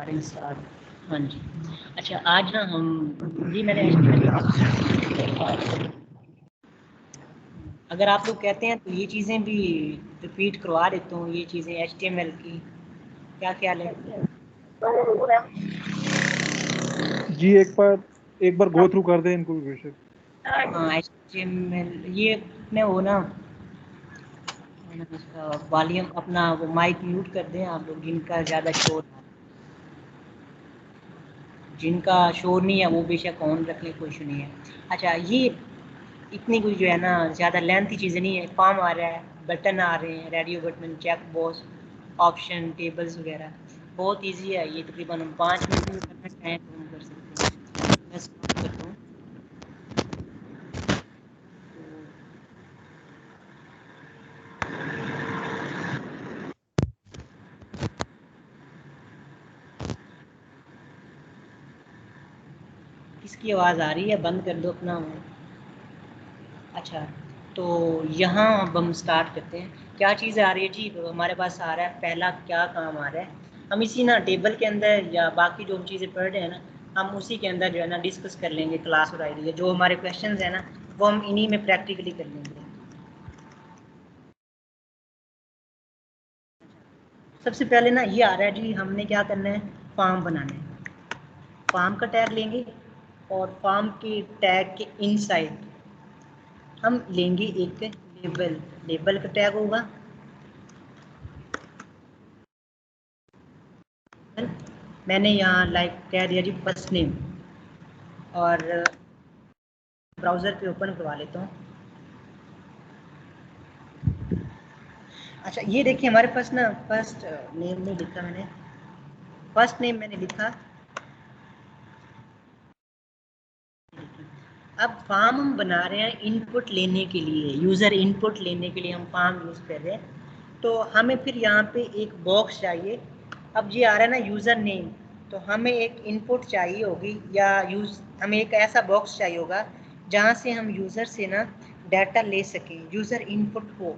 करें स्टार्ट। हाँ जी, अच्छा आज ना हम जी मैंने अगर आप लोग कहते हैं तो ये चीज़ें भी रिपीट करवा देता हूँ, ये चीज़ें HTML की, क्या ख्याल है? जी एक बार गो थ्रू कर दें इनको बेशक। हाँ HTML ये में हो ना, वॉल्यूम अपना वो माइक म्यूट कर दें आप लोग, जिनका ज़्यादा शोर, जिनका शोर नहीं है वो बेशक ऑन रख लें, कोई इशू नहीं है। अच्छा ये इतनी कुछ जो है ना ज़्यादा लेंथी चीज़ें नहीं है, फॉर्म आ रहा है, बटन आ रहे हैं, radio button, check box, option, tables वगैरह, बहुत इजी है ये। तकरीबन हम 5 मिनट में करना चाहें तो हम कर सकते हैं। मैं स्टार्ट करता हूँ। किसकी आवाज़ आ रही है? बंद कर दो अपना। अच्छा तो यहाँ अब हम स्टार्ट करते हैं। क्या चीज़ आ रही है जी? हमारे पास आ रहा है पहला क्या काम आ रहा है, हम इसी ना टेबल के अंदर या बाकी जो हम चीज़ें पढ़ रहे हैं ना, हम उसी के अंदर जो है ना डिस्कस कर लेंगे क्लास और आइडिया। जो हमारे क्वेश्चंस हैं ना वो हम इन्हीं में प्रैक्टिकली कर लेंगे। सबसे पहले ना ये आ रहा है जी, हमने क्या करना है, फॉर्म बनाना है। फॉर्म का टैग लेंगे और फॉर्म के टैग के इनसाइड हम लेंगे एक लेबल। लेबल का टैग होगा, मैंने यहाँ लाइक कह दिया जी फर्स्ट नेम, और ब्राउज़र पे ओपन करवा लेता हूँ। अच्छा ये देखिए हमारे पास ना फर्स्ट नेम नहीं लिखा मैंने, फर्स्ट नेम मैंने लिखा। अब फॉर्म हम बना रहे हैं इनपुट लेने के लिए, यूज़र इनपुट लेने के लिए हम फॉर्म यूज़ कर रहे हैं। तो हमें फिर यहाँ पे एक बॉक्स चाहिए। अब ये आ रहा है ना यूज़र नेम, तो हमें एक इनपुट चाहिए होगी, या हमें एक ऐसा बॉक्स चाहिए होगा जहाँ से हम यूज़र से ना डाटा ले सकें, यूज़र इनपुट हो।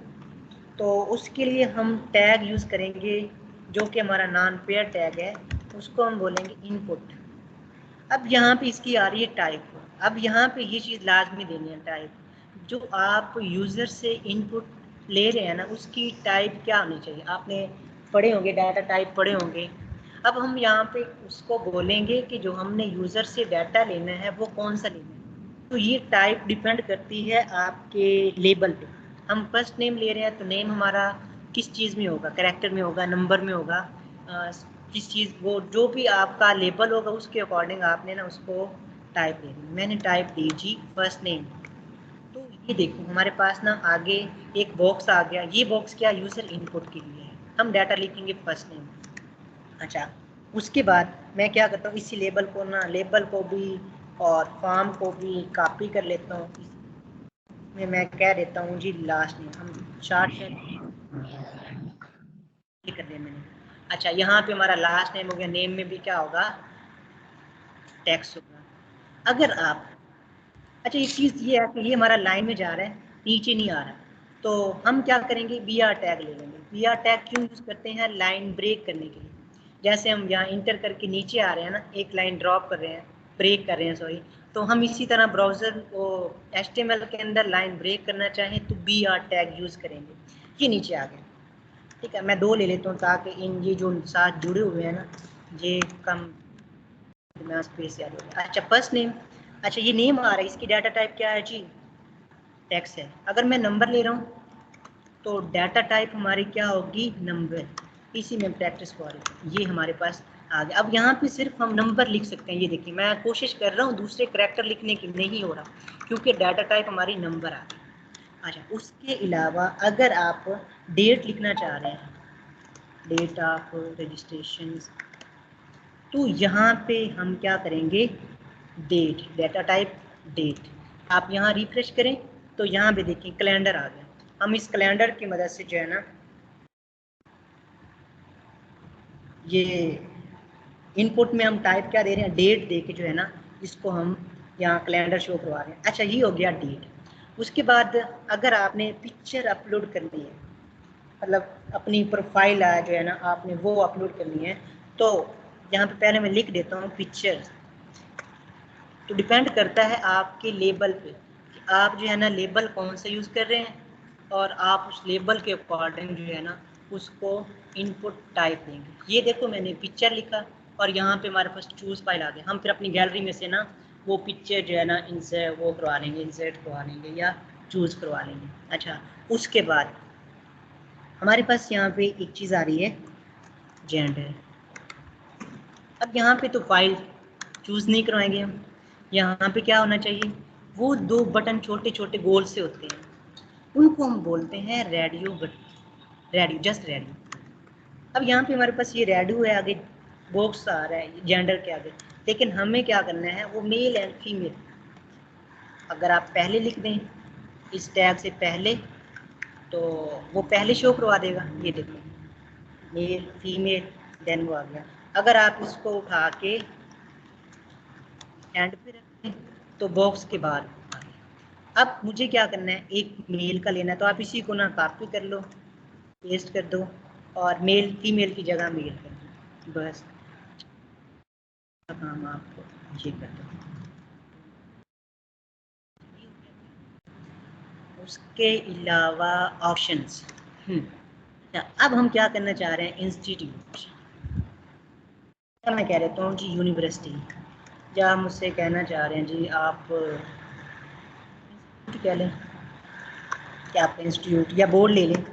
तो उसके लिए हम टैग यूज़ करेंगे जो कि हमारा नॉन पेयर टैग है, उसको हम बोलेंगे इनपुट। अब यहाँ पे इसकी आ रही है टाइप। अब यहाँ पे ये चीज़ लाजमी देनी है टाइप, जो आप यूज़र से इनपुट ले रहे हैं ना उसकी टाइप क्या होनी चाहिए। आपने पढ़े होंगे, डाटा टाइप पढ़े होंगे। अब हम यहाँ पे उसको बोलेंगे कि जो हमने यूज़र से डाटा लेना है वो कौन सा लेना है। तो ये टाइप डिपेंड करती है आपके लेबल पे। हम फर्स्ट नेम ले रहे हैं तो नेम हमारा किस चीज़ में होगा, कैरेक्टर में होगा, नंबर में होगा, किस चीज़, वो जो भी आपका लेबल होगा उसके अकॉर्डिंग आपने ना उसको टाइप देनी। मैंने टाइप दी जी फर्स्ट नेम। तो ये देखो हमारे पास ना आगे एक बॉक्स आ गया। ये बॉक्स क्या, यूज़र इनपुट के लिए है। हम डाटा लिखेंगे फर्स्ट नेम। अच्छा उसके बाद मैं क्या करता हूँ, इसी लेबल को ना, लेबल को भी और फॉर्म को भी कॉपी कर लेता हूँ। इसमें मैं कह देता हूँ जी लास्ट नेम, हम शॉर्ट कर दिया मैंने। अच्छा यहाँ पे हमारा लास्ट नेम हो गया, नेम में भी क्या होगा, टेक्स्ट होगा। अगर आप, अच्छा एक चीज़ ये है कि ये हमारा लाइन में जा रहा है, नीचे नहीं आ रहा, तो हम क्या करेंगे, BR टैग ले लेंगे। BR टैग क्यों यूज़ करते हैं, लाइन ब्रेक करने के लिए। जैसे हम यहाँ इंटर करके नीचे आ रहे हैं ना, एक लाइन ड्रॉप कर रहे हैं, ब्रेक कर रहे हैं सॉरी, तो हम इसी तरह ब्राउज़र को HTML के अंदर लाइन ब्रेक करना चाहें तो BR टैग यूज़ करेंगे। ये नीचे आ गया, ठीक है। मैं 2 ले लेता हूँ ताकि इन ये जो साथ जुड़े हुए हैं ना ये कम स्पेस याद हो गया। अच्छा फर्स्ट नेम, अच्छा ये नेम आ रहा है, इसकी डाटा टाइप क्या है जी, टेक्स्ट है। अगर मैं नंबर ले रहा हूँ तो डाटा टाइप हमारी क्या होगी, नंबर। इसी में प्रैक्टिस कर रही हूँ, ये हमारे पास आ गया। अब यहाँ पे सिर्फ हम नंबर लिख सकते हैं। ये देखिए मैं कोशिश कर रहा हूँ दूसरे करैक्टर लिखने की, नहीं हो रहा क्योंकि डाटा टाइप हमारी नंबर आ गई। अच्छा उसके अलावा अगर आप डेट लिखना चाह रहे हैं, डेट ऑफ रजिस्ट्रेशन, तो यहाँ पे हम क्या करेंगे, डेट, डाटा टाइप डेट। आप यहाँ रिफ्रेश करें तो यहाँ पे देखिए कैलेंडर आ गया। हम इस कैलेंडर की मदद से जो है ना ये इनपुट में हम टाइप क्या दे रहे हैं, डेट दे के जो है ना इसको हम यहाँ कैलेंडर शो करवा रहे हैं। अच्छा ये हो गया डेट। उसके बाद अगर आपने पिक्चर अपलोड करनी है, मतलब अपनी प्रोफाइल है जो है ना आपने वो अपलोड करनी है, तो यहाँ पे पहले मैं लिख देता हूँ पिक्चर। तो डिपेंड करता है आपके लेबल पे कि आप जो है ना लेबल कौन सा यूज़ कर रहे हैं और आप उस लेबल के अकॉर्डिंग जो है ना उसको इनपुट टाइप देंगे। ये देखो मैंने पिक्चर लिखा और यहाँ पे हमारे पास चूज़ फाइल आ गया। हम फिर अपनी गैलरी में से ना वो पिक्चर जो है ना इनसे वो करवा लेंगे, इंसर्ट करवा लेंगे या चूज़ करवा लेंगे। अच्छा, उसके बाद हमारे पास यहाँ पे एक चीज़ आ रही है जेंडर। अब यहाँ पे तो फाइल चूज़ नहीं करवाएंगे हम। यहाँ पे क्या होना चाहिए, वो 2 बटन छोटे छोटे गोल से होते हैं, उनको हम बोलते हैं radio button, radio, just radio. अब यहाँ पे हमारे पास ये रेडियो है, आगे बॉक्स आ रहा है जेंडर के आगे, लेकिन हमें क्या करना है वो मेल एंड फीमेल। अगर आप पहले लिख दें इस टैग से पहले तो वो पहले शो करवा देगा। ये देखो मेल फीमेल देन वो आ गया। अगर आप इसको उठा के एंड पे रखें तो बॉक्स के बाद आ गया। अब मुझे क्या करना है, एक मेल का लेना है, तो आप इसी को ना कॉपी कर लो, पेस्ट कर दो और मेल फीमेल की जगह मेल कर दो, बस काम आपको ये कर दो। उसके अलावा ऑप्शंस, अब हम क्या करना चाह रहे हैं, इंस्टीट्यूट, मैं कह देता हूँ जी यूनिवर्सिटी, या आप मुझसे कहना चाह रहे हैं जी आप कह लें कि आपका इंस्टीट्यूट या बोर्ड ले लें,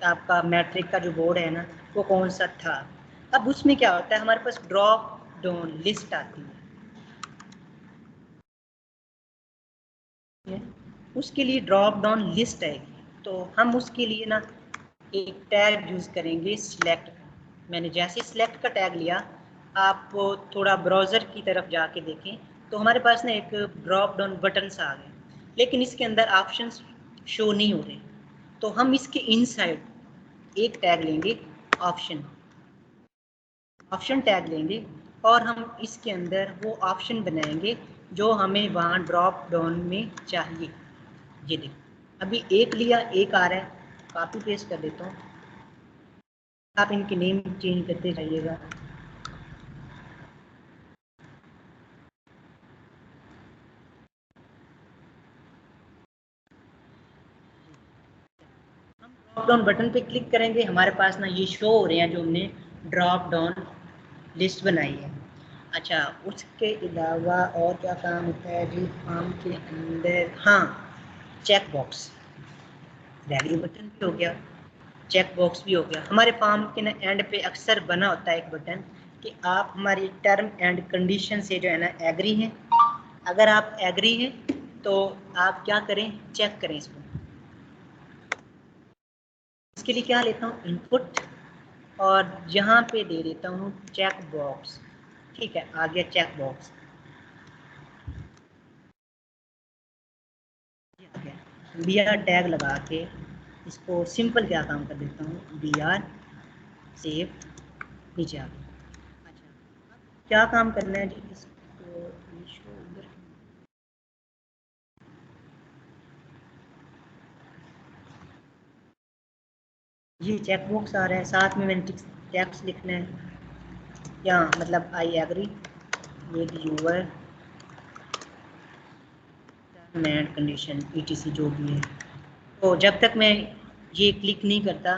आपका मैट्रिक का जो बोर्ड है ना वो कौन सा था। अब उसमें क्या होता है, हमारे पास ड्रॉप डाउन लिस्ट आती है, उसके लिए ड्रॉप डाउन लिस्ट आएगी, तो हम उसके लिए ना एक टैग यूज़ करेंगे सिलेक्ट। मैंने जैसे सिलेक्ट का टैग लिया, आप थोड़ा ब्राउज़र की तरफ जाके देखें तो हमारे पास ना एक ड्रॉप डाउन बटन सा आ गया, लेकिन इसके अंदर ऑप्शंस शो नहीं हो रहे। तो हम इसके इनसाइड एक टैग लेंगे ऑप्शन, ऑप्शन टैग लेंगे और हम इसके अंदर वो ऑप्शन बनाएंगे जो हमें वहाँ ड्रॉप डाउन में चाहिए। ये देखो अभी एक लिया, एक आ रहा है, कॉपी पेस्ट कर देता हूँ, आप इनके नेम चेंज करते जाइएगा। हम ड्रॉप डाउन बटन पे क्लिक करेंगे, हमारे पास ना ये शो हो रहे हैं जो हमने ड्रॉप डाउन लिस्ट बनाई है। अच्छा, उसके अलावा और क्या काम होता है जी फॉर्म के अंदर, हाँ चेक बॉक्स, रेडियो बटन भी हो गया, चेक बॉक्स भी हो गया। हमारे फॉर्म के ना एंड पे अक्सर बना होता है एक बटन कि आप हमारी टर्म एंड कंडीशन से जो है ना एग्री हैं। अगर आप एग्री हैं तो आप क्या करें, चेक करें इसको। इसके लिए क्या लेता हूँ, इनपुट, और यहाँ पे दे देता हूँ चेक बॉक्स। ठीक है, आ गया check box, B R tag लगा के इसको सिंपल क्या काम कर देता हूँ, बी आर सेव, नीचे आ गया। अच्छा, क्या काम करना है जी, इसको ये चेक बॉक्स आ रहा है, साथ में मैंने टेक्स्ट लिखना है, या मतलब I agree with your term and condition ETC जो भी है। तो जब तक मैं ये क्लिक नहीं करता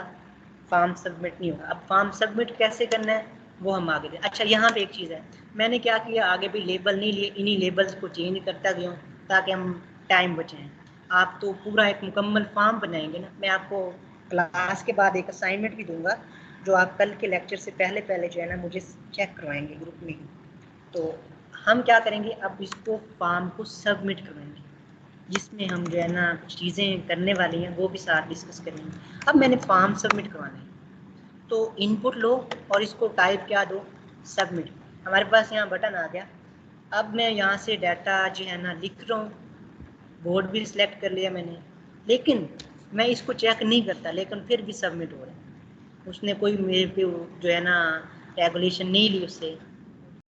फॉर्म सबमिट नहीं होगा। अब फॉर्म सबमिट कैसे करना है वो हम आगे दें। अच्छा, यहाँ पे एक चीज़ है, मैंने क्या किया, आगे भी लेबल नहीं लिए, इन्हीं लेबल्स को चेंज करता गया हूँ ताकि हम टाइम बचाएं। आप तो पूरा एक मुकम्मल फॉर्म बनाएंगे ना, मैं आपको क्लास के बाद एक असाइनमेंट भी दूंगा जो आप कल के लेक्चर से पहले पहले जो है ना मुझे चेक करवाएंगे ग्रुप में ही। तो हम क्या करेंगे, अब इसको फॉर्म को सबमिट करवाएंगे, जिसमें हम जो है ना कुछ चीज़ें करने वाली हैं वो भी साथ डिस्कस करेंगे। अब मैंने फॉर्म सबमिट करवाना है तो इनपुट लो और इसको टाइप क्या दो, सबमिट। हमारे पास यहाँ बटन आ गया। अब मैं यहाँ से डाटा जो है ना लिख रहा हूँ, बोर्ड भी सिलेक्ट कर लिया मैंने, लेकिन मैं इसको चेक नहीं करता, लेकिन फिर भी सबमिट हो रहा है। उसने कोई मेरे पे जो है ना रेगुलेशन नहीं ली, उससे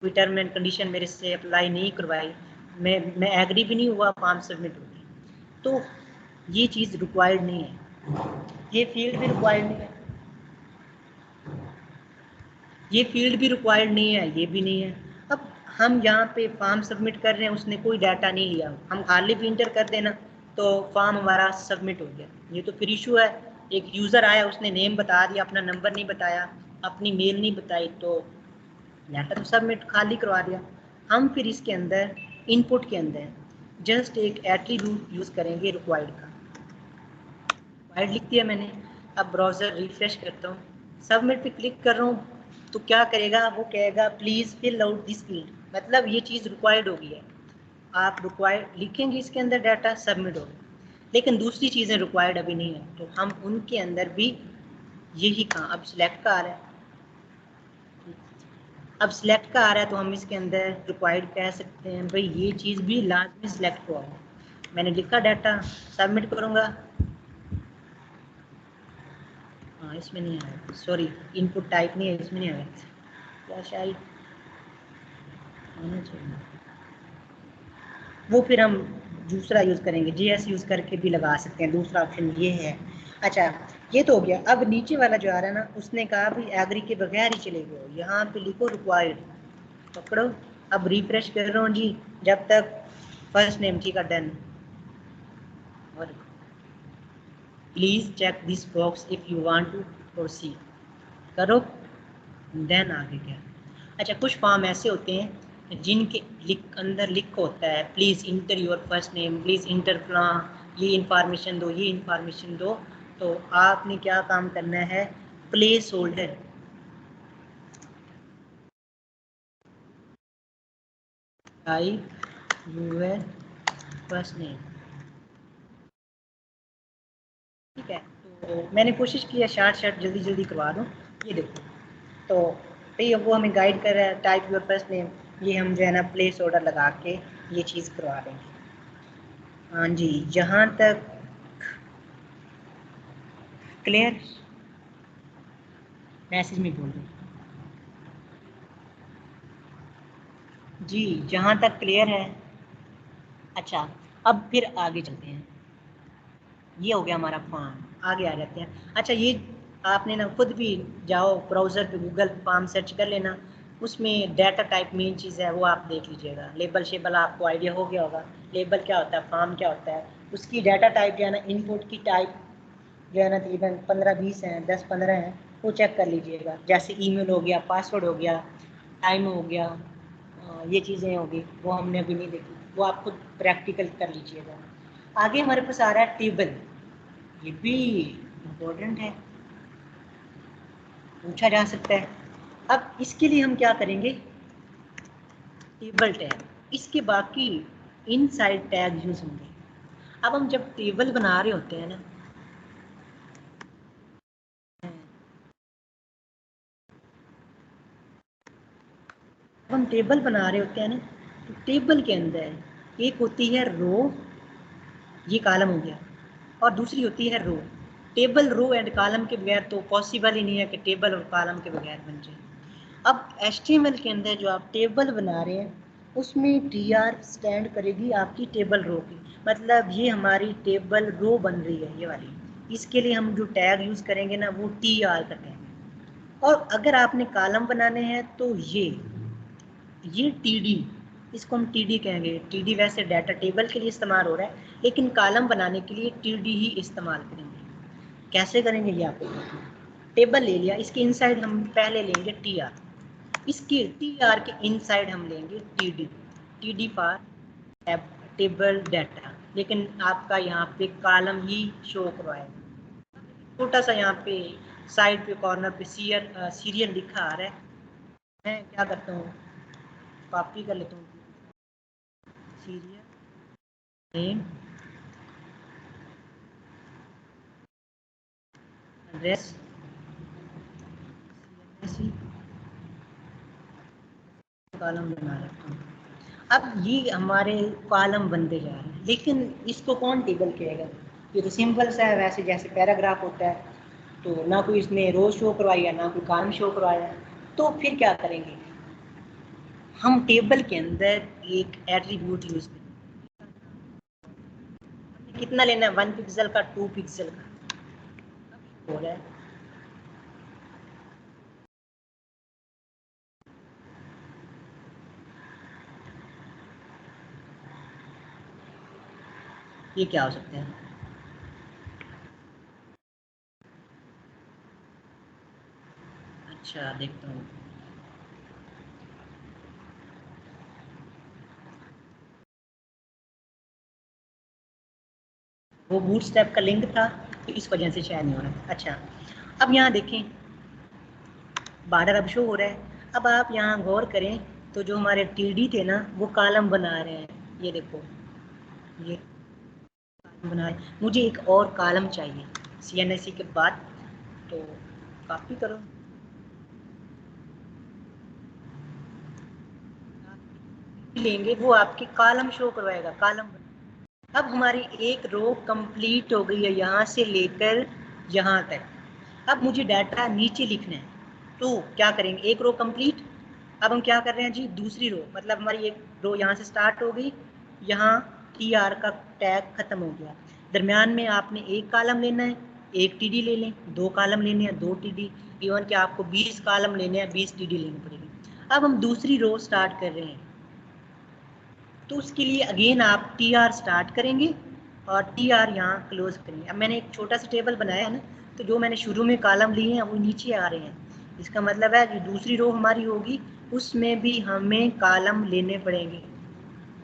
कोई टर्म एंड कंडीशन मेरे से अप्लाई नहीं करवाई, मैं एग्री भी नहीं हुआ, फॉर्म सबमिट हो गई। तो ये चीज़ रिक्वायर्ड नहीं है, ये फील्ड भी रिक्वायर्ड नहीं है। ये फील्ड भी रिक्वायर्ड नहीं है, ये भी नहीं है। अब हम यहाँ पे फॉर्म सबमिट कर रहे हैं, उसने कोई डाटा नहीं लिया, हम खाली भी इंटर कर देना तो फॉर्म हमारा सबमिट हो गया। ये तो फिर इशू है, एक यूज़र आया, उसने नेम बता दिया, अपना नंबर नहीं बताया, अपनी मेल नहीं बताई, तो डाटा तो सबमिट खाली करवा दिया। हम फिर इसके अंदर इनपुट के अंदर जस्ट एक एट्रीब्यूट यूज़ करेंगे रिक्वायर्ड का। रिक्वायर्ड लिख दिया मैंने। अब ब्राउज़र रिफ्रेश करता हूँ, सबमिट पे क्लिक कर रहा हूँ, तो क्या करेगा, वो कहेगा please fill out this field, मतलब ये चीज़ रिक्वायर्ड हो गई है। आप रिक्वायर्ड लिखेंगे इसके अंदर, डाटा सबमिट होगा। लेकिन दूसरी चीज़ें रिक्वायर्ड अभी नहीं है, तो हम उनके अंदर भी यही कहाँ, अब सिलेक्ट का आ रहा है, अब सिलेक्ट का आ रहा है तो हम इसके अंदर रिक्वायर्ड कह सकते हैं भाई ये चीज़ भी लाजमी सिलेक्ट हुआ हो। मैंने लिखा डाटा, सबमिट करूँगा। हाँ इसमें नहीं आया, सॉरी इनपुट टाइप नहीं है, इसमें नहीं आया, क्या शायद आना चाहिए। वो फिर हम दूसरा यूज़ करेंगे, JS यूज़ करके भी लगा सकते हैं, दूसरा ऑप्शन ये है। अच्छा ये तो हो गया। अब नीचे वाला जो आ रहा है ना, उसने कहा भाई एग्री के बगैर ही चले गए, यहाँ पे लिखो रिक्वायर्ड, पकड़ो। अब रिफ्रेश कर रहा हूँ जी, जब तक फर्स्ट नेम ठीक है, डन। और please check this box if you want to proceed, करो देन आगे क्या। अच्छा कुछ फॉर्म ऐसे होते हैं जिनके अंदर लिखा होता है please inter your first name, please inter फला, ये इंफॉर्मेशन दो, ये इंफॉर्मेशन दो। तो आपने क्या काम करना है, placeholder type your first name, ठीक है। तो मैंने कोशिश की है शार्ट जल्दी जल्दी करवा दूँ। ये देखो, तो ये वो हमें गाइड कर रहा है, टाइप योर फर्स्ट नेम, ये हम जो है ना प्लेस ऑर्डर लगा के ये चीज़ करवा देंगे। हाँ जी, जहाँ तक क्लियर, मैसेज में बोल रही जी, जहाँ तक क्लियर है। अच्छा अब फिर आगे चलते हैं, ये हो गया हमारा फॉर्म, आगे आ जाते हैं। अच्छा ये आपने ना खुद भी जाओ ब्राउज़र पे गूगल फॉर्म सर्च कर लेना, उसमें डाटा टाइप मेन चीज़ है वो आप देख लीजिएगा। लेबल शेबल आपको आइडिया हो गया होगा, लेबल क्या होता है, फॉर्म क्या होता है, उसकी डाटा टाइप जो है ना, इनपुट की टाइप जो है ना तकरीबन 15-20 हैं, 10-15 हैं, वो चेक कर लीजिएगा। जैसे ईमेल हो गया, पासवर्ड हो गया, टाइम हो गया, ये चीज़ें होगी, वो हमने अभी नहीं देखी, वो आप खुद प्रैक्टिकल कर लीजिएगा। आगे हमारे पास आ रहा है टेबल, ये भी इम्पोर्टेंट है, पूछा जा सकता है। अब इसके लिए हम क्या करेंगे, टेबल टैग, इसके बाकी इनसाइड टैग यूज होंगे। अब हम जब टेबल बना रहे होते हैं ना, जब हम टेबल बना रहे होते हैं ना, तो टेबल के अंदर एक होती है रो, ये कॉलम हो गया, और दूसरी होती है रो। टेबल रो एंड कॉलम के बगैर तो पॉसिबल ही नहीं है कि टेबल और कॉलम के बगैर बन जाए। अब HTML के अंदर जो आप टेबल बना रहे हैं, उसमें TR स्टैंड करेगी आपकी टेबल रो की, मतलब ये हमारी टेबल रो बन रही है ये वाली। इसके लिए हम जो टैग यूज़ करेंगे ना, वो TR का टैग है। और अगर आपने कॉलम बनाने हैं तो ये TD, इसको हम TD कहेंगे। TD वैसे डाटा टेबल के लिए इस्तेमाल हो रहा है, लेकिन कॉलम बनाने के लिए TD ही इस्तेमाल करेंगे। कैसे करेंगे ये आपको बताऊँ। टेबल ले लिया, इसके इनसाइड हम पहले लेंगे TR, इसके TR के इनसाइड हम लेंगे TD, TD for table data, लेकिन आपका यहाँ पे कॉलम ही शो करवाएगा। छोटा सा यहाँ पे साइड पे कॉर्नर पे सीरियल लिखा आ रहा है, मैं क्या करता हूँ कॉपी कर लेता हूँ, सीरियल नेम एड्रेस कॉलम बना रखता हूँ। अब ये हमारे कॉलम बनते जा रहे हैं, लेकिन इसको कौन टेबल कहेगा, ये तो सिंपल सा है, वैसे जैसे पैराग्राफ होता है, तो ना कोई इसने रो शो करवाई है, ना कोई कॉलम शो करवाया है। तो फिर क्या करेंगे, हम टेबल के अंदर एक एट्रीब्यूट यूज करेंगे। कितना लेना है, 1 पिक्सल का, 2 पिक्सल का, हो रहा है ये क्या हो सकता है? अच्छा देखता हूँ। वो बूटस्ट्रैप का लिंक था तो इस वजह से शायद नहीं हो रहा। अच्छा अब यहाँ देखें बॉर्डर अब शो हो रहा है। अब आप यहाँ गौर करें तो जो हमारे टीडी थे ना वो कॉलम बना रहे हैं। ये देखो ये कॉलम बना रहे हैं। मुझे एक और कॉलम चाहिए CNSE के बाद, तो कॉपी करो लेंगे वो आपके कॉलम शो करवाएगा कॉलम। अब हमारी एक रो कंप्लीट हो गई है यहाँ से लेकर यहाँ तक। अब मुझे डाटा नीचे लिखना है तो क्या करेंगे, एक रो कंप्लीट। अब हम क्या कर रहे हैं जी, दूसरी रो, मतलब हमारी एक रो यहाँ से स्टार्ट हो गई, यहाँ TR का टैग खत्म हो गया। दरम्यान में आपने एक कॉलम लेना है, एक TD ले लें, दो कॉलम लेने हैं, दो TD, इवन कि आपको 20 कॉलम लेने हैं, 20 TD लेने पड़ेंगे। अब हम दूसरी रो स्टार्ट कर रहे हैं तो उसके लिए अगेन आप TR स्टार्ट करेंगे और TR यहाँ क्लोज करेंगे। अब मैंने एक छोटा सा टेबल बनाया है ना, तो जो मैंने शुरू में कॉलम लिए हैं वो नीचे आ रहे हैं। इसका मतलब है जो दूसरी रो हमारी होगी उसमें भी हमें कॉलम लेने पड़ेंगे,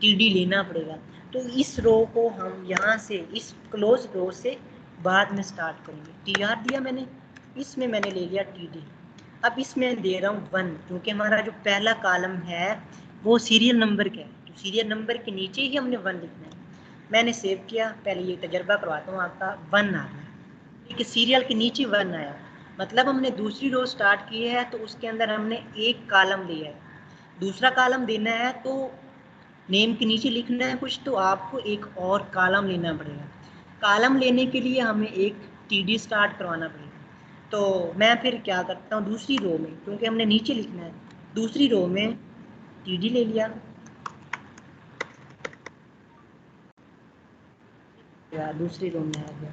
TD लेना पड़ेगा। तो इस रो को हम यहाँ से इस क्लोज रो से बाद में स्टार्ट करेंगे। TR दिया मैंने, इसमें मैंने ले लिया TD। अब इसमें दे रहा हूँ 1 क्योंकि हमारा जो पहला कॉलम है वो सीरियल नंबर का है, तो सीरियल नंबर के नीचे ही हमने 1 लिखना है। मैंने सेव किया, पहले ये तजर्बा करवाता हूँ आपका। 1 आ गया, ठीक है, सीरियल के नीचे 1 आया, मतलब हमने दूसरी रो स्टार्ट की है तो उसके अंदर हमने एक कॉलम लिया है। दूसरा कॉलम देना है तो नेम के नीचे लिखना है कुछ, तो आपको एक और कॉलम लेना पड़ेगा। कॉलम लेने के लिए हमें एक TD स्टार्ट करवाना पड़ेगा। तो मैं फिर क्या करता हूँ, दूसरी रो में, क्योंकि हमने नीचे लिखना है, दूसरी रो में TD ले लिया, या दूसरी रो में आ गया।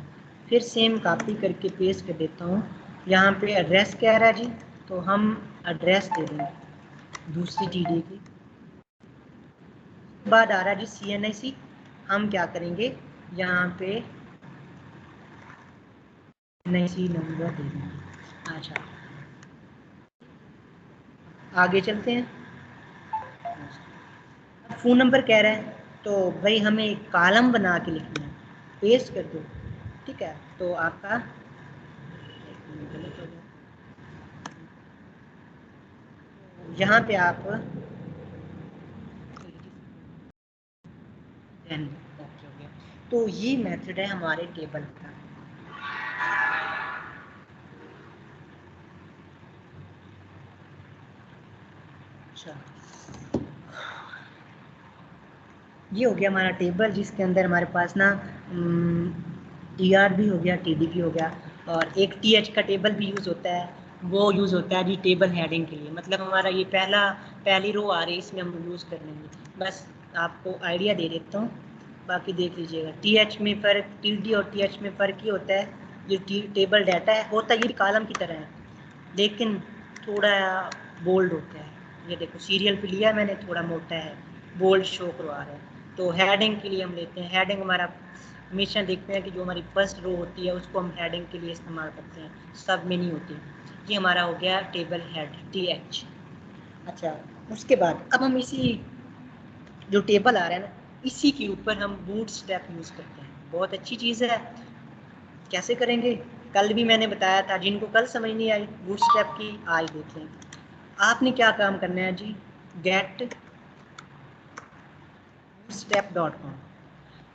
फिर सेम कॉपी करके पेस्ट कर देता हूँ। यहाँ पे एड्रेस क्या रहा जी, तो हम एड्रेस दे देंगे दूसरी TD की। बाद आ रहा जी CNIC, हम क्या करेंगे यहाँ पे CNIC नंबर दे देंगे। अच्छा आगे चलते हैं। फ़ोन नंबर कह रहा है तो भाई हमें एक कॉलम बना के लिखना है, पेस्ट कर दो, ठीक है। तो आपका यहाँ पे आप तो ये मेथड है हमारे टेबल का। अच्छा ये हो गया हमारा टेबल जिसके अंदर हमारे पास ना TR भी हो गया, TD भी हो गया, और एक TH का टेबल भी यूज़ होता है। वो यूज़ होता है जी टेबल हेडिंग के लिए, मतलब हमारा ये पहली रो आ रही है, इसमें हम यूज़ कर लेंगे। बस आपको आइडिया दे देता हूँ, बाकी देख लीजिएगा। TH में फ़र्क, TD और TH में फ़र्क ही होता है। जो टेबल डाटा है होता ये कॉलम की तरह है, लेकिन थोड़ा बोल्ड होता है। ये देखो सीरियल पे लिया मैंने, थोड़ा मोटा है, बोल्ड शो करवा रहा है। तो हेडिंग के लिए हम लेते हैं, हेडिंग हमारा हमेशा देखते हैं कि जो हमारी फर्स्ट रो होती है उसको हम हेडिंग के लिए इस्तेमाल करते हैं, सब में नहीं होती। ये हमारा हो गया टेबल हेड TH। अच्छा उसके बाद अब हम इसी जो टेबल आ रहा है ना, इसी के ऊपर हम बूटस्ट्रैप यूज़ करते हैं। बहुत अच्छी चीज़ है। कैसे करेंगे, कल भी मैंने बताया था, जिनको कल समझ नहीं आई बूटस्ट्रैप की आज देख लें। आपने क्या काम करना है जी, getbootstrap.com,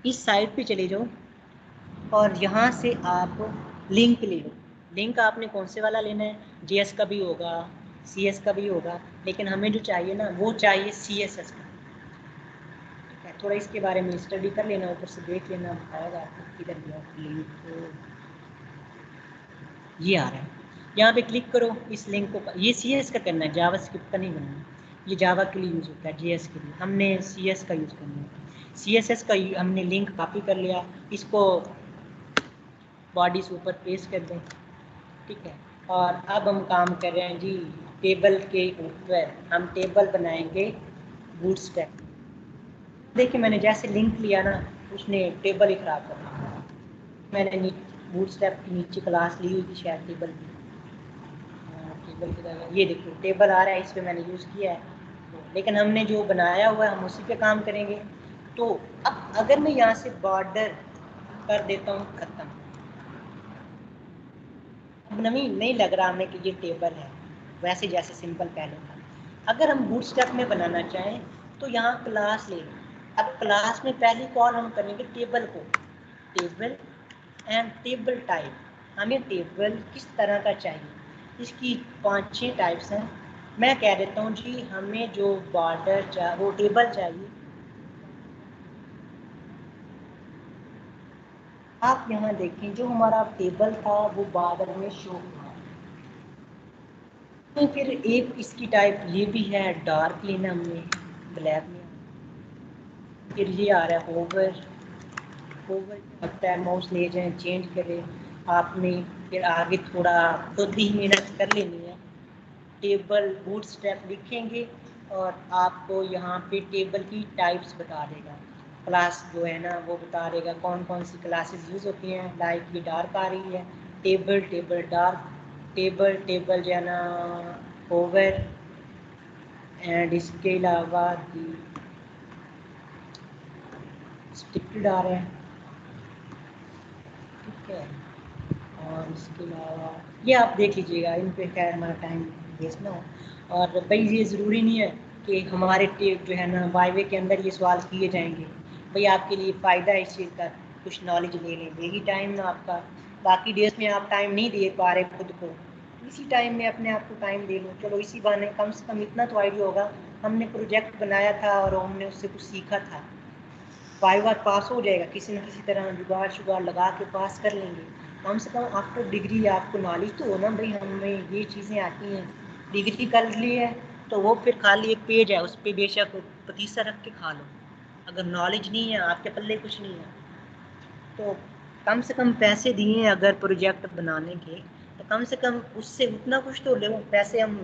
इस साइट पे चले जाओ और यहाँ से आप लिंक ले लो। लिंक आपने कौन से वाला लेना है, JS का भी होगा, CS का भी होगा, लेकिन हमें जो चाहिए ना वो चाहिए CSS का। थोड़ा इसके बारे में स्टडी कर लेना, ऊपर से देख लेना, बताएगा आपको किधर गया लिंक। ये आ रहा है, यहाँ पे क्लिक करो, इस लिंक को, ये CS का करना है, जावास्क्रिप्ट का नहीं करना। ये जावा के लिए यूज़ होता है, JS के लिए हमने CS का यूज़ करना है। CSS का हमने लिंक कॉपी कर लिया, इसको बॉडी से ऊपर पेस्ट कर दें, ठीक है। और अब हम काम कर रहे हैं जी टेबल के ऊपर, हम टेबल बनाएंगे बूटस्ट्रैप। देखिए मैंने जैसे लिंक लिया ना, उसने टेबल ही खराब कर दिया। मैंने बूटस्ट्रैप की नीचे क्लास ली हुई थी शायद टेबल की, टेबल की तरह ये देखिए टेबल आ रहा है, इस पर मैंने यूज़ किया है। लेकिन हमने जो बनाया हुआ है हम उसी पे काम करेंगे। तो अब अगर मैं यहाँ से बॉर्डर कर देता हूँ ख़त्म, अब नहीं लग रहा हमें कि ये टेबल है, वैसे जैसे सिंपल पहले था। अगर हम बूटस्ट्रैप में बनाना चाहें तो यहाँ क्लास ले लें। अब क्लास में पहली कॉल हम करेंगे टेबल को, टेबल एंड टेबल टाइप। हमें टेबल किस तरह का चाहिए, इसकी 5-6 टाइप्स हैं। मैं कह देता हूँ जी हमें जो बॉर्डर वो टेबल चाहिए। आप यहाँ देखें जो हमारा टेबल था वो बॉर्डर में शो हुआ। तो फिर एक इसकी टाइप ये भी है, डार्क लेना हमने, ब्लैक में। फिर ये आ रहा है होवर, होवर लगता है माउस ले जाएं चेंज करें आपने। फिर आगे थोड़ा खुद ही मेहनत कर लेनी है। टेबल बूटस्ट्रैप लिखेंगे और आपको यहाँ पे टेबल की टाइप्स बता देगा। क्लास जो है ना वो बता देगा कौन कौन सी क्लासेस यूज़ होती हैं। लाइक ये डार्क आ रही है table, table dark, table table जो है ना ओवर, एंड इसके अलावा स्टिक्ड आ रहे हैं, ठीक है। और इसके अलावा ये आप देख लीजिएगा, इन पे खैर हमारा टाइम वेस्ट ना हो। और भाई ये ज़रूरी नहीं है कि हमारे टेप जो है ना वाइवे के अंदर ये सवाल किए जाएंगे। भाई आपके लिए फ़ायदा है इस चीज़ का, कुछ नॉलेज ले लें, यही टाइम ना आपका। बाकी डेज में आप टाइम नहीं दे पा रहे खुद को, इसी टाइम में अपने आप को टाइम दे लो। चलो इसी बहाने कम से कम इतना तो आइडिया होगा, हमने प्रोजेक्ट बनाया था और हमने उससे कुछ सीखा था। वाइवा पास हो जाएगा, किसी न किसी तरह जुगाड़ शुगाड़ लगा के पास कर लेंगे। कम से कम आफ्टर डिग्री आपको नॉलेज तो हो ना भाई हमें ये चीज़ें आती हैं। डिग्री कर ली है तो वो फिर खाली एक पेज है, उस पर बेशक पतीसा रख के खा लो। अगर नॉलेज नहीं है आपके पल्ले कुछ नहीं है। तो कम से कम पैसे दिए हैं अगर प्रोजेक्ट बनाने के, तो कम से कम उससे उतना कुछ तो लो। पैसे हम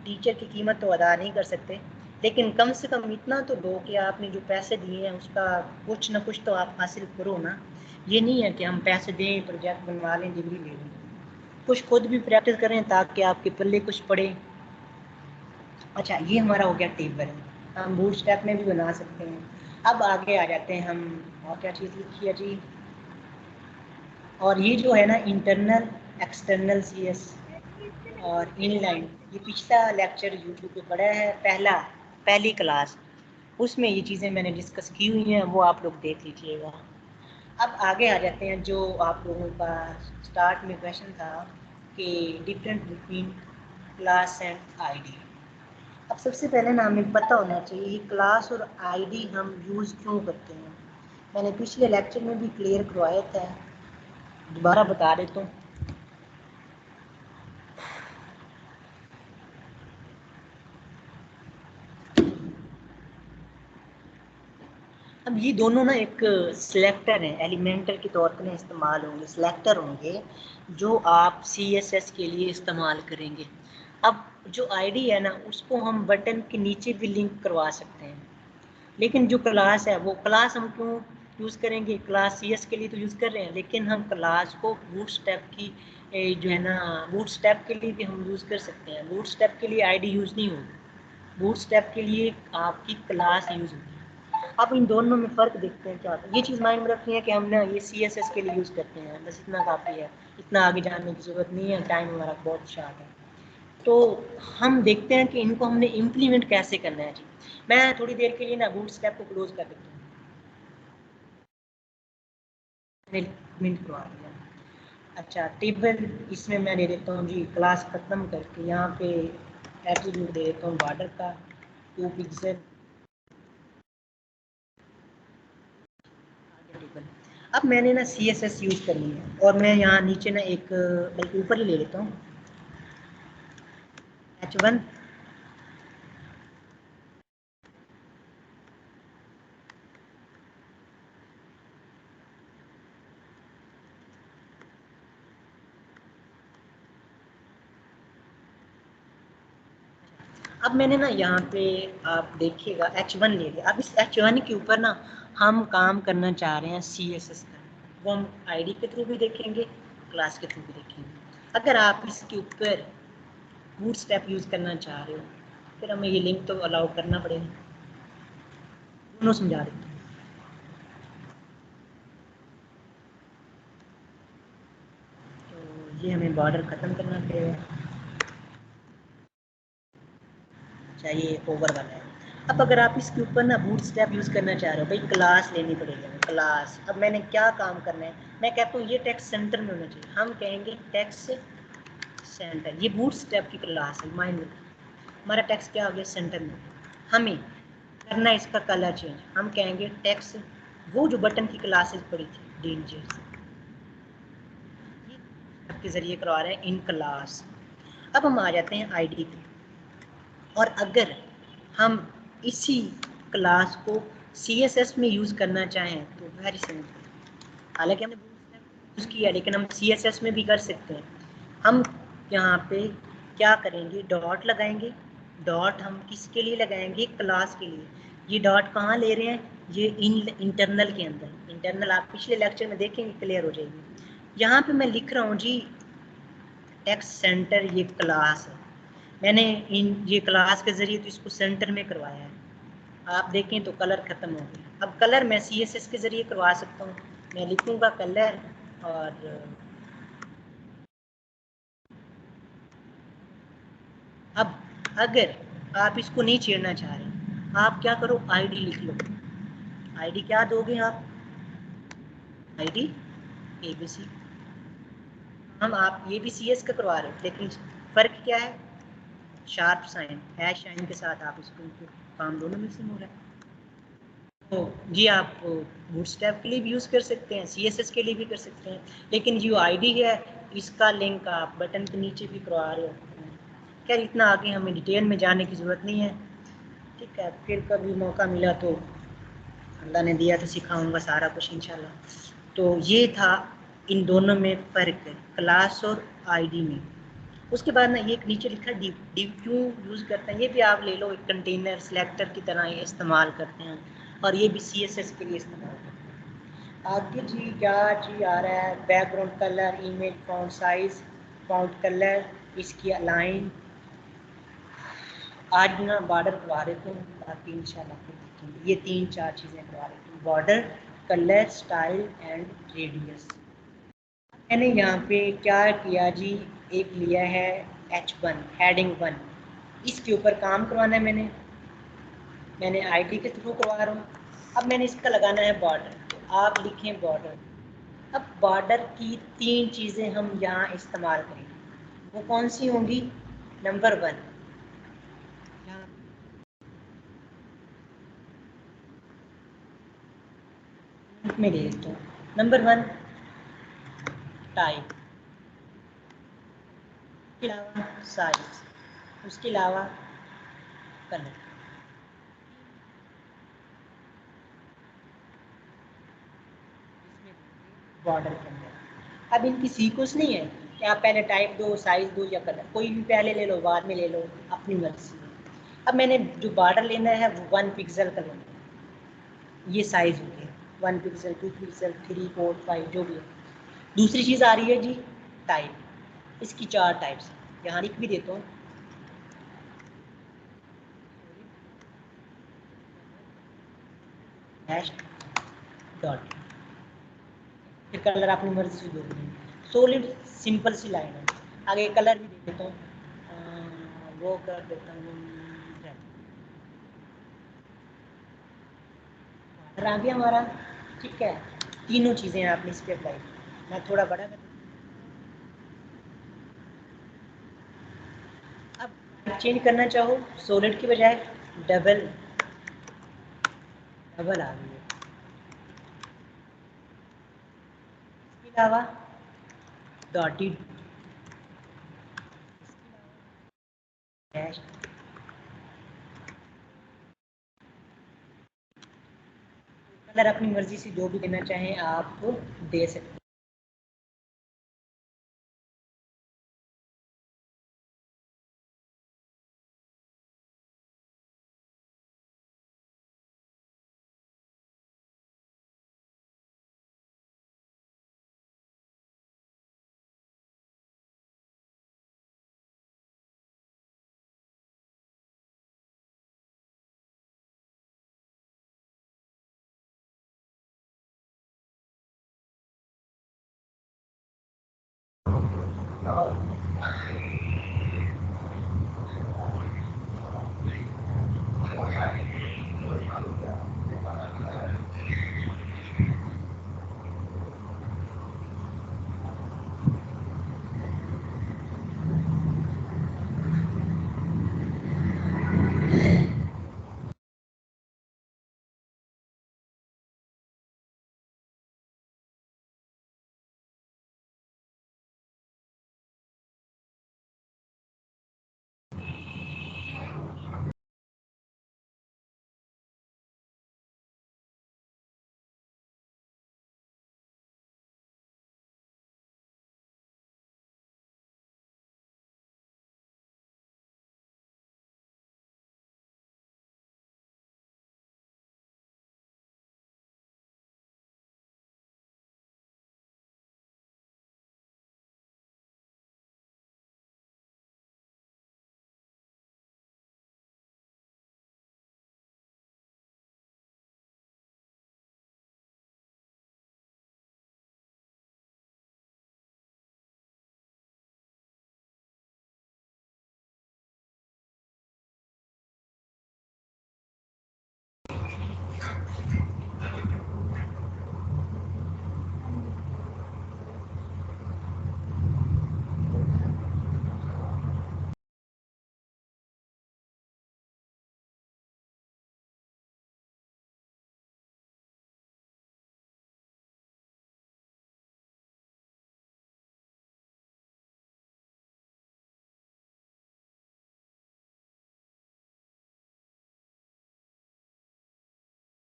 टीचर की कीमत तो अदा नहीं कर सकते, लेकिन कम से कम इतना तो दो कि आपने जो पैसे दिए हैं उसका कुछ ना कुछ तो आप हासिल करो ना। ये नहीं है कि हम पैसे दें प्रोजेक्ट बनवा लें डिग्री ले लें। कुछ खुद भी प्रैक्टिस करें ताकि आपके पल्ले कुछ पड़े। अच्छा ये हमारा हो गया टेबल, हम बूटस्ट्रैप में भी बना सकते हैं। अब आगे आ जाते हैं हम, और क्या चीज़ लिखी है जी, और ये जो है ना इंटरनल एक्सटर्नल सीएस और इनलाइन, ये पिछला लेक्चर यूट्यूब पे पड़ा है, पहली क्लास, उसमें ये चीज़ें मैंने डिस्कस की हुई हैं, वो आप लोग देख लीजिएगा। अब आगे आ जाते हैं जो आप लोगों का स्टार्ट में क्वेश्चन था कि different between class and ID. अब सबसे पहले ना हमें पता होना चाहिए क्लास और आईडी हम यूज़ क्यों करते हैं। मैंने पिछले लेक्चर में भी क्लियर करवाया था, दोबारा बता देता हूँ। अब ये दोनों ना एक सिलेक्टर हैं, एलिमेंटर के तौर पर इस्तेमाल होंगे, सिलेक्टर होंगे जो आप CSS के लिए इस्तेमाल करेंगे। अब जो आईडी है ना उसको हम बटन के नीचे भी लिंक करवा सकते हैं, लेकिन जो क्लास है वो क्लास हम क्यों यूज़ करेंगे, क्लास CS के लिए तो यूज़ कर रहे हैं, लेकिन हम क्लास को बूटस्ट्रैप की जो है ना बूटस्ट्रैप के लिए भी हम यूज़ कर सकते हैं। बूटस्ट्रैप के लिए आईडी यूज़ नहीं होगी, बूटस्ट्रैप के लिए आपकी क्लास यूज़ होगी। अब इन दोनों में फ़र्क देखते हैं क्या होता है। ये चीज़ माइंड में रखनी है कि हम ना ये CSS के लिए यूज़ करते हैं, बस इतना काफ़ी है, इतना आगे जानने की ज़रूरत नहीं है, टाइम हमारा बहुत शार्ट है। तो हम देखते हैं कि इनको हमने इम्प्लीमेंट कैसे करना है जी। मैं थोड़ी देर के लिए ना बूटस्ट्रैप को क्लोज कर देता हूँ, मिनट करवा दिया। अच्छा टेबल, इसमें मैं दे देता हूँ जी क्लास ख़त्म करके यहाँ पे एट्रीब्यूट दे देता हूँ बॉर्डर का 2 पिक्सल। अब मैंने ना CSS यूज़ करनी है और मैं यहाँ नीचे ना एक बल्कि ऊपर ही ले लेता हूँ H1। अब मैंने ना यहाँ पे आप देखिएगा H1 ले लिया। अब इस H1 के ऊपर ना हम काम करना चाह रहे हैं CSS का, वो हम आईडी के थ्रू भी देखेंगे, क्लास के थ्रू भी देखेंगे। अगर आप इसके ऊपर बूटस्ट्रैप यूज़ करना चाह रहे हो फिर हमें ये लिंक तो अलाउ करना पड़ेगा। दोनों समझा देते हैं। तो ये हमें बॉर्डर ख़त्म करना पड़ेगा। चाहिए ओवर वाला है। अब अगर आप इसके ऊपर ना बूटस्ट्रैप यूज़ करना चाह रहे हो, भाई क्लास लेनी पड़ेगी, क्लास। अब मैंने क्या काम करना है, मैं कहता हूँ ये टेक्स्ट सेंटर में होना चाहिए, हम कहेंगे टेक्स्ट सेंटर। ये बूटस्ट्रैप की क्लास है, माइंड में हमारा टेक्स्ट क्या हो गया, सेंटर में। हमें करना है इसका कलर चेंज, हम कहेंगे टेक्स्ट, वो जो बटन की क्लासेस पड़ी थी डेंजर के जरिए करवा रहे हैं इन क्लास। अब हम आ जाते हैं आईडी पे, और अगर हम इसी क्लास को CSS में यूज़ करना चाहें तो वेरी सिंपल। हालांकि हमने यूज़ किया लेकिन हम CSS में भी कर सकते हैं। हम यहाँ पे क्या करेंगे, डॉट लगाएंगे। डॉट हम किसके लिए लगाएंगे, क्लास के लिए। ये डॉट कहाँ ले रहे हैं, ये इंटरनल के अंदर। इंटरनल आप पिछले लेक्चर में देखेंगे, क्लियर हो जाएगी। यहाँ पे मैं लिख रहा हूँ जी टेक्स्ट सेंटर, ये क्लास है, मैंने ये क्लास के ज़रिए तो इसको सेंटर में करवाया है। आप देखें तो कलर ख़त्म हो गया। अब कलर मैं CSS के ज़रिए करवा सकता हूँ। मैं लिखूँगा कलर, और अब अगर आप इसको नहीं छेड़ना चाह रहे, आप क्या करो, आईडी लिख लो। आईडी क्या दोगे आप, आईडी ABC। हम आप ये भी CS का करवा रहे हो, लेकिन फ़र्क क्या है, शार्प साइन, हैश साइन के साथ आप इसको काम दोनों में से हो रहा है। तो जी आप बूटस्ट्रैप के लिए भी यूज़ कर सकते हैं, CSS के लिए भी कर सकते हैं, लेकिन जो आईडी है इसका लिंक आप बटन के नीचे भी करवा रहे हो। क्या इतना आगे हमें डिटेल में जाने की ज़रूरत नहीं है, ठीक है। फिर कभी मौका मिला तो अल्लाह ने दिया तो सिखाऊंगा सारा कुछ इंशाल्लाह। तो ये था इन दोनों में फ़र्क है, क्लास और आईडी में। उसके बाद ना ये एक नीचे लिखा है डिव। डिव क्यों यूज़ करते हैं, ये भी आप ले लो, एक कंटेनर सेलेक्टर की तरह ये इस्तेमाल करते हैं, और ये भी CSS के लिए इस्तेमाल करते हैं। आगे जी क्या जी आ रहा है, background colour, image font size, font colour, इसकी अलाइन। आज ना बॉर्डर करवा रहे थे ताकि इंशाल्लाह फिर देखेंगे। ये 3-4 चीज़ें करवा रहे थे, border, colour, style and radius. मैंने यहाँ पे क्या किया जी, एक लिया है H1 हेडिंग 1, इसके ऊपर काम करवाना है। मैंने आईडी के थ्रू करवा रहा हूँ। अब मैंने इसका लगाना है बॉर्डर, तो आप लिखें बॉर्डर। अब बॉर्डर की 3 चीज़ें हम यहाँ इस्तेमाल करेंगे, वो कौन सी होंगी, नंबर 1 में दे देता हूँ, नंबर 1 टाइप, उसके अलावा साइज, उसके अलावा कलर। बॉर्डर के अंदर अब इनकी सीक्वेंस नहीं है कि आप पहले टाइप दो, साइज दो या कलर, कोई भी पहले ले लो बाद में ले लो, अपनी मर्जी। अब मैंने जो बॉर्डर लेना है वो 1 पिक्सल का लेना है, ये साइज हो गया 1 पिक्सल, 2 पिक्सल, 3, 4, 5 जो भी है। दूसरी चीज़ आ रही है जी टाइप, इसकी 4 टाइप्स यहाँ लिख भी देता हूँ। हैश डॉट, फिर कलर अपनी मर्जी से दे देंगे, सॉलिड सिंपल सी लाइन है। आगे कलर भी दे देता हूँ, वो कर देता हूँ रेड, आ गया हमारा, ठीक है। तीनों चीज़ें आपने इस पर अप्लाई की। मैं थोड़ा बड़ा कर, अब चेंज करना चाहो सॉलिड की बजाय डबल, डबल आ गई है। इसके अलावा डॉटेड डैश, कलर अपनी मर्जी से जो भी देना चाहें आप दे सकते हैं। और